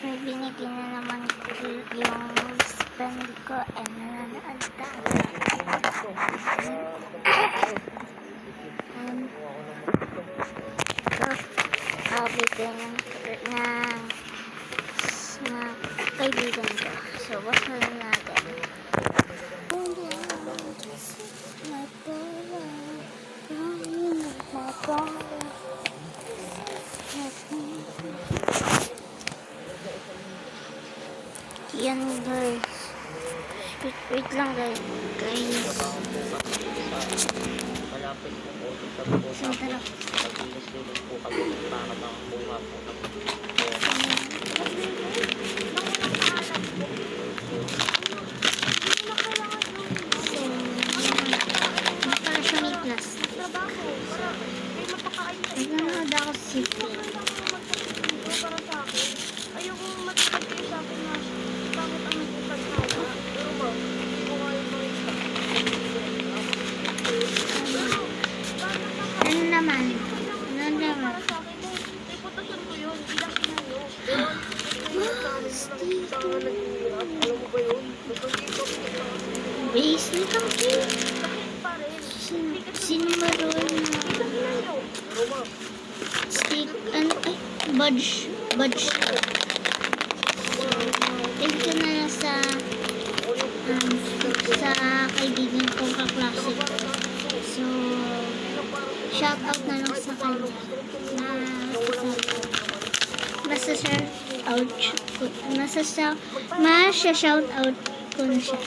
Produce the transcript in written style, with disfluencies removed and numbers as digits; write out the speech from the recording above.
May binigyan na naman yung spend ko nanonood tayo. So, bigyan ng kaibigan ko. So, buksan natin. Yan guys. Wait lang guys. Malapit po po sa Sarap. pag-inis din po kami para makuha po kami. Nanonood ako sa city. Ayoko matutag kayo sa akin na bakit ang nagpapagsawa. Pero ba, hindi ko kayo makita. Ano naman? Para sa akin, reputasyon ko yun. Bilang inayo. Alam mo ba yun? Base ni Kaki. Bakit pa rin? Sino maroon na stick and budge. Thank you na lang sa kaibigan kong kaklase. So, shout out na lang sa kanya na shout out ko na siya.